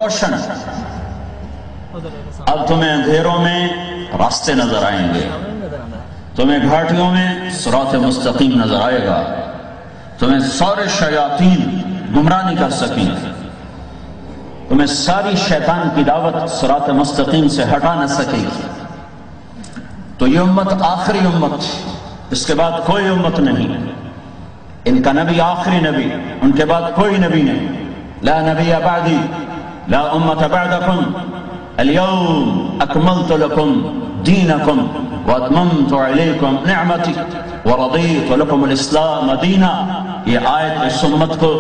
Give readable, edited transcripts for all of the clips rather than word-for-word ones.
روشن، اب تمہیں اندھیروں میں راستے نظر آئیں گے، تمہیں گھاٹیوں میں صراط مستقیم نظر آئے گا، تمہیں سارے شیاطین گمراہ نہیں کر سکیں، تمہیں ساری شیطان کی دعوت صراط مستقیم سے ہٹا نہ سکے گی۔ تو یہ امت آخری امت، اس کے بعد کوئی امت نہیں، ان کا نبی آخری نبی، ان کے بعد کوئی نبی نہیں۔ لا نبی بعدی لا امت بعدکم اليوم اکملت لکم دینکم واتممت علیکم نعمتی ورضیت لکم الاسلام دینا۔ یہ آیت اس امت کو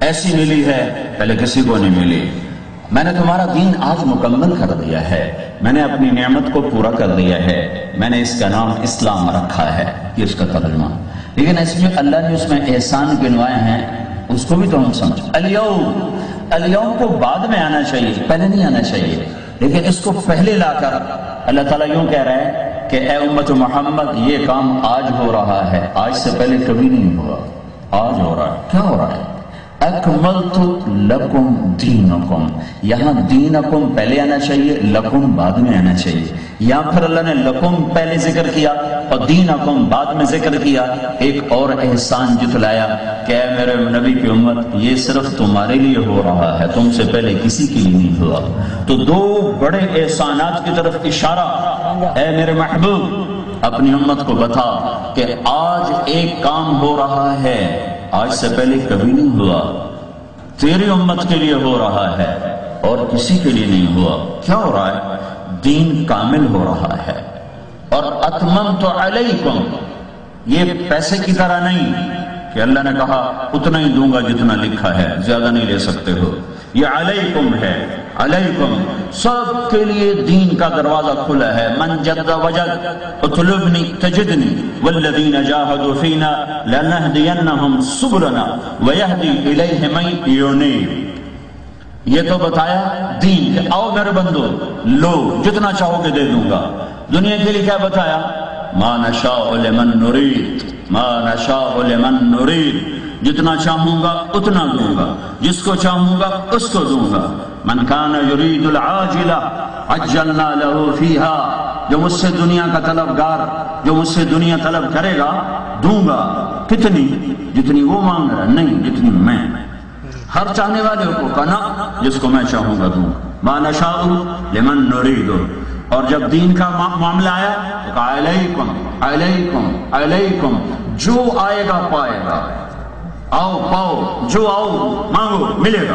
ایسی ملی ہے پہلے کسی کو نہیں ملی۔ میں نے تمہارا دین آج مکمل کر دیا ہے، میں نے اپنی نعمت کو پورا کر دیا ہے، میں نے اس کا نام اسلام رکھا ہے، یہ اس کا ترجمہ۔ لیکن اس میں اللہ نے اس میں احسان گنوائے ہیں، اس کو بھی تو ہم سمجھ۔ اليوم کو بعد میں آنا چاہیے، پہلے نہیں آنا چاہیے، لیکن اس کو پہلے لا کر اللہ تعالیٰ یوں کہہ رہا ہے کہ اے امت محمد یہ کام آج ہو رہا ہے، آج سے پہلے کبھی نہیں ہوا، آج ہو رہا ہے۔ کیا ہو رہا ہے؟ اکملت لکم دینکم، یہاں دینکم پہلے آنا چاہیے، لکم بعد میں آنا چاہیے۔ یہاں پھر اللہ نے لکم پہلے ذکر کیا اور دینکم بعد میں ذکر کیا، ایک اور احسان جتلایا کہ اے میرے نبی کی امت یہ صرف تمہارے لیے ہو رہا ہے، تم سے پہلے کسی کے لیے نہیں ہوا۔ تو دو بڑے احسانات کی طرف اشارہ، اے میرے محبوب اپنی امت کو بتا کہ آج ایک کام ہو رہا ہے، آج سے پہلے کبھی نہیں ہوا، تیری امت کے لیے ہو رہا ہے اور کسی کے لیے نہیں ہوا۔ کیا ہو رہا ہے؟ دین کامل ہو رہا ہے۔ اور اتممت علیکم، یہ پیسے کی طرح نہیں کہ اللہ نے کہا اتنا ہی دوں گا جتنا لکھا ہے، زیادہ نہیں لے سکتے ہو، یہ علیکم ہے، علیکم سب کے لیے دین کا دروازہ کھلا ہے۔ من جد وجد اطلبنی تجدنی والذین جاہدوا فینا لنہدینہم سبلنا ویہدی الیہ من ینیب۔ یہ تو بتایا دین کہ آؤ میرے بندو لو جتنا چاہو گے دے دوں گا۔ دنیا کے لیے کیا بتایا؟ ما نشاء لمن نرید، ما نشاء لمن نرید، جتنا چاہوں گا اتنا دوں گا، جس کو چاہوں گا اس کو دوں گا۔ من کان یرید العاجلہ عجلنا لہ فیہا، جو مجھ سے دنیا کا طلبگار، جو مجھ سے دنیا طلب کرے گا دوں گا۔ کتنی؟ جتنی وہ مانگ رہا، نہیں جتنی میں۔ ہر چاہنے والے کو کہنا جس کو میں چاہوں گا دوں گا۔ ما نشاء لمن نرید۔ اور جب دین کا معاملہ آیا تو کہا علیکم علیکم علیکم، جو آئے گا پائے گا، آؤ پاؤ، جو آؤ مانگو ملے گا۔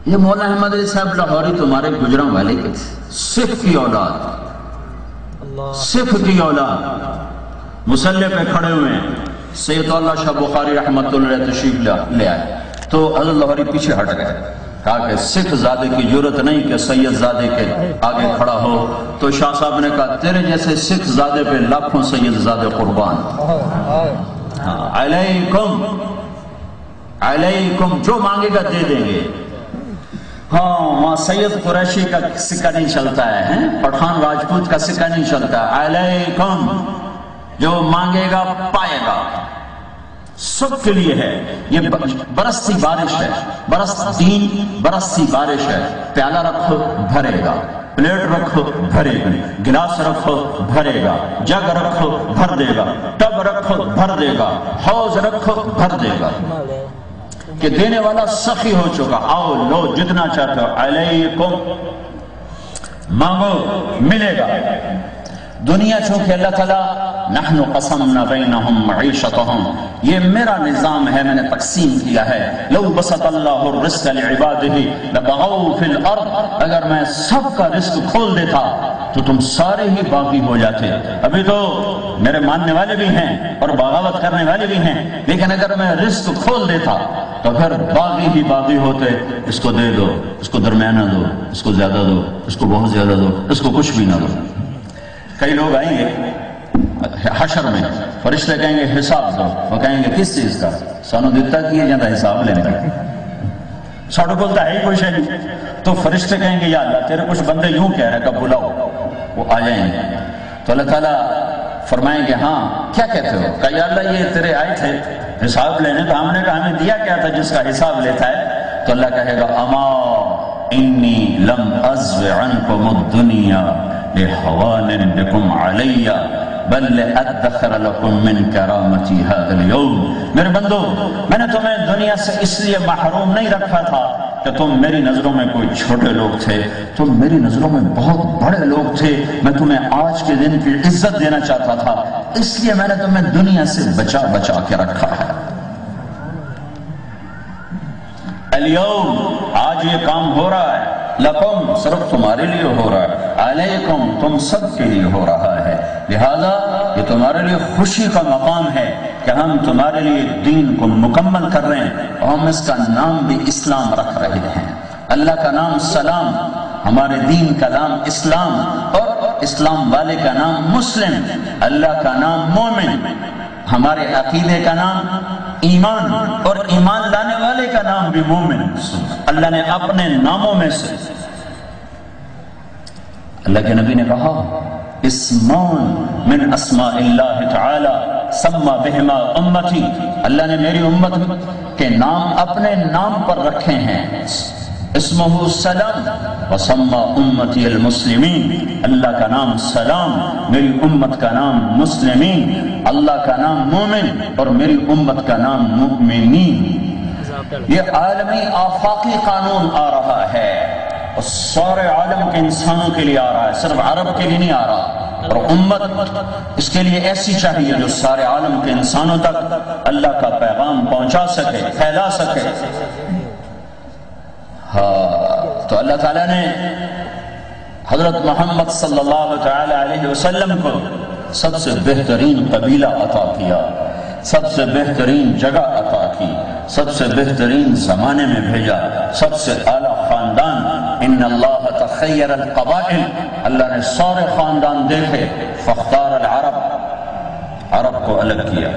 یہ مولا احمد علی صاحب لاہوری تمہارے گجراں والے کے تھے، صف کی اولاد، صف کی اولاد، مسلح پہ کھڑے ہوئے ہیں۔ سید اللہ شاہ بخاری رحمۃ اللہ علیہ تشریف لے آئے تو حضرت لاہوری پیچھے ہٹ گئے، کہا کہ سکھ زادے کی ضرورت نہیں کہ سید زادے کے آگے کھڑا ہو۔ تو شاہ صاحب نے کہا تیرے جیسے سکھ زادے پہ لاکھوں سید زادے قربان۔ علیکم علیکم، جو مانگے گا دے دیں گے۔ ہاں وہاں سید قریشی کا سکہ نہیں چلتا ہے، پٹھان راجپوت کا سکہ نہیں چلتا ہے۔ علیکم، جو مانگے گا پائے گا، سب کے لیے ہے۔ یہ برستی بارش ہے، دین برستی بارش ہے۔ پیالہ رکھو بھرے گا، پلیٹ رکھو بھرے گا، گلاس رکھو بھرے گا، جگ رکھو بھر دے گا، ٹب رکھو بھر دے گا، حوض رکھو بھر دے گا، کہ دینے والا سخی ہو چکا۔ آؤ لو جتنا چاہتے ہو، علیکم، مانگو ملے گا۔ دنیا چونکہ اللہ تعالیٰ نحن قسمنا بینہم معیشتہم، یہ میرا نظام ہے، میں نے تقسیم کیا ہے۔ لو بسط اللہ الرزق لعبادہ لبغوا فی الارض، اگر میں سب کا رزق کھول دیتا تو تم سارے ہی باغی ہو جاتے۔ ابھی تو میرے ماننے والے بھی ہیں اور بغاوت کرنے والے بھی ہیں، لیکن اگر میں رزق کھول دیتا تو پھر باغی ہی باغی ہوتے۔ اس کو دے دو، اس کو درمیانہ دو، اس کو زیادہ دو، اس کو بہت زیادہ دو، اس کو کچھ بھی نہ دو۔ کئی لوگ آئیں گے حشر میں، فرشتے کہیں گے حساب دو، وہ کہیں گے کس چیز کا؟ سانو دیتا کیے جاتا حساب لینے کا، ساڑھو بولتا ہے ہی کوئی شاید۔ تو فرشتے کہیں گے یا اللہ تیرے کچھ بندے یوں کہہ رہے کہ بلاؤ، وہ آ جائیں گے۔ تو اللہ تعالیٰ فرمائیں گے ہاں کیا کہتے ہو؟ کہ یا اللہ یہ تیرے آئے تھے حساب لینے، تو ہم نے کہا ہمیں دیا کیا تھا جس کا حساب لیتا ہے؟ تو اللہ کہے گا اما انی لم ازو عنکم الدنیا لحوان بکم علی بل لأدخر لکم من کرامتی هذا اليوم. میرے بندو، میں نے تمہیں دنیا سے اس لیے محروم نہیں رکھا تھا کہ تم میری نظروں میں کوئی چھوٹے لوگ تھے، تم میری نظروں میں بہت بڑے لوگ تھے. میں تمہیں آج کے دن کی عزت دینا چاہتا تھا، اس لیے میں نے تمہیں دنیا سے بچا بچا کے رکھا ہے. الیوم، آج یہ کام ہو رہا ہے، لکم، صرف تمہارے لیے ہو رہا ہے، علیکم، تم سب کے لیے ہو رہا ہے. لہذا یہ تمہارے لیے خوشی کا مقام ہے کہ ہم تمہارے لیے دین کو مکمل کر رہے ہیں، اور ہم اس کا نام بھی اسلام رکھ رہے ہیں. اللہ کا نام سلام، ہمارے دین کا نام اسلام، اور اسلام والے کا نام مسلم، اللہ کا نام مومن، ہمارے عقیدے کا نام ایمان، اور ایمان لانے والے کا نام بھی مومن. اللہ نے اپنے ناموں میں سے، اللہ کے نبی نے کہا اسمان من اسماء اللہ تعالی سما بہما امتی، اللہ نے میری امت کے نام اپنے نام پر رکھے ہیں. اسمہ سلام وسما امتی المسلمین، اللہ کا نام سلام، میری امت کا نام مسلمین، اللہ کا نام مومن اور میری امت کا نام مؤمنین. یہ عالمی آفاقی قانون آ رہا ہے اور سارے عالم کے انسانوں کے لیے آ رہا ہے، صرف عرب کے لیے نہیں آ رہا. اور امت اس کے لیے ایسی چاہیے جو سارے عالم کے انسانوں تک اللہ کا پیغام پہنچا سکے، پھیلا سکے. ہاں، تو اللہ تعالیٰ نے حضرت محمد صلی اللہ تعالی علیہ وسلم کو سب سے بہترین قبیلہ عطا کیا، سب سے بہترین جگہ عطا کی، سب سے بہترین زمانے میں بھیجا، سب سے اعلیٰ خاندان. ان اللہ تخیر القبائل، اللہ نے سارے خاندان دیکھے، فاختار العرب، عرب کو الگ کیا.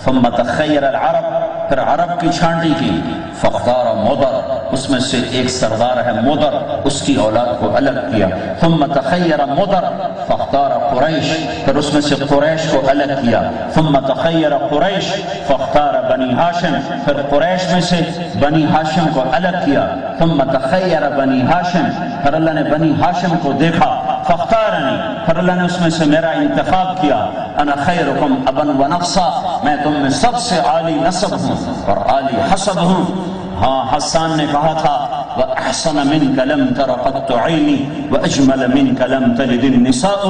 ثم تخیر العرب، پھر عرب کی چھانٹی کی، فاختار مضر، اس میں سے ایک سردار ہے مضر، اس کی اولاد کو الگ کیا. ثم تخیر مضر فاختار قریش، پھر اس میں سے قریش کو الگ کیا. ثم تخیر قریش فاختار بنی ہاشم، پھر قریش میں سے بنی ہاشم کو الگ کیا. ثم تخیر بنی ہاشم، پھر اللہ نے بنی ہاشم کو دیکھا، فاختارنی، پھر اللہ نے اس میں سے میرا انتخاب کیا. انا خیرکم ابا و نفسا، میں تم میں سب سے عالی نسب ہوں اور عالی حسب ہوں. ہاں، حسان نے کہا تھا وَأَحْسَنَ مِنْكَ لَمْ تَرَ قَطُّ عَيْنِي وَأَجْمَلَ مِنْكَ لَمْ تَلِدِ النِّسَاءُ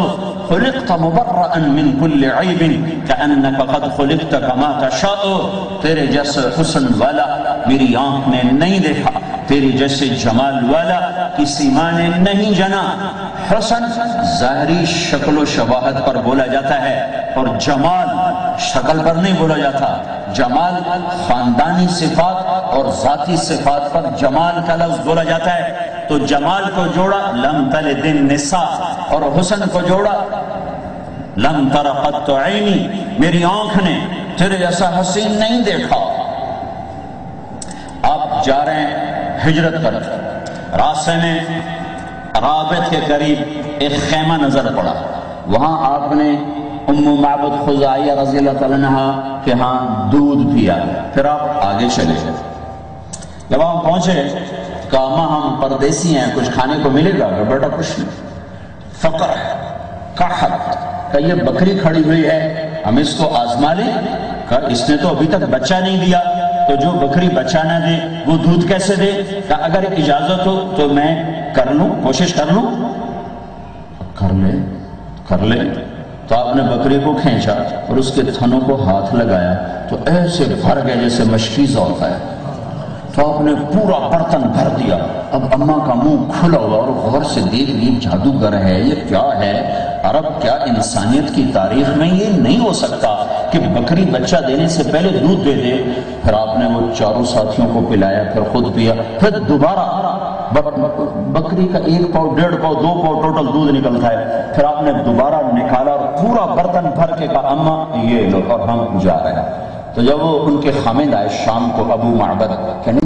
خُلِقْتَ مُبَرَّأً مِنْ كُلِّ عَيْبٍ كَأَنَّكَ قَدْ خُلِقْتَ كَمَا تَشَاءُ. تیرے جیسے حسن والا میری آنکھ نے نہیں دیکھا، تیرے جیسے جمال والا کسی ماں نے نہیں جنا. حسن ظاہری شکل و شباہت پر بولا جاتا ہے اور جمال شکل پر نہیں بولا جاتا. جمال خاندانی صفات اور ذاتی صفات پر جمال کا لفظ بولا جاتا ہے. تو جمال کو جوڑا لم تلد النساء، اور حسن کو جوڑا لم تر قط عینی، میری آنکھ نے تیرے جیسا حسین نہیں دیکھا. آپ جا رہے ہیں ہجرت پر، راستے میں رابط کے قریب ایک خیمہ نظر پڑا، وہاں آپ نے ام معبد خزاعیہ رضی اللہ تعالیٰ عنہا کے ہاں دودھ پیا. پھر آپ آگے چلے گئے. جب آپ پہنچے کہا ماں ہم پردیسی ہیں، کچھ کھانے کو ملے گا؟ کہ بیٹا کچھ نہیں، فقر ہے، قحط. کہ یہ بکری کھڑی ہوئی ہے، ہم اس کو آزما لیں؟ کہ اس نے تو ابھی تک بچہ نہیں دیا، تو جو بکری بچہ نہ دے وہ دودھ کیسے دے؟ کہ اگر اجازت ہو تو میں کر لوں، کوشش کر لوں. کر لے. تو آپ نے بکری کو کھینچا اور اس کے تھنوں کو ہاتھ لگایا تو ایسے بھر گئے جیسے مشکیزہ ہوتا ہے. تو آپ نے پورا برتن بھر دیا. اب اماں کا منہ کھلا ہوا اور غور سے دیکھ لی، جادوگر ہے یہ، کیا ہے؟ عرب کیا انسانیت کی تاریخ میں یہ نہیں ہو سکتا کہ بکری بچہ دینے سے پہلے دودھ دے دے. پھر آپ نے وہ چاروں ساتھیوں کو پلایا، پھر خود پیا، پھر دوبارہ بکری کا 1 پاؤ 1.5 پاؤ 2 پاؤ ٹوٹل دودھ نکلتا ہے. پھر آپ نے دوبارہ نکالا اور پورا برتن بھر کے کہا اماں یہ لو، اور ہم جا رہے ہیں. تو جب وہ ان کے خامد آئے شام کو ابو معبد کہنے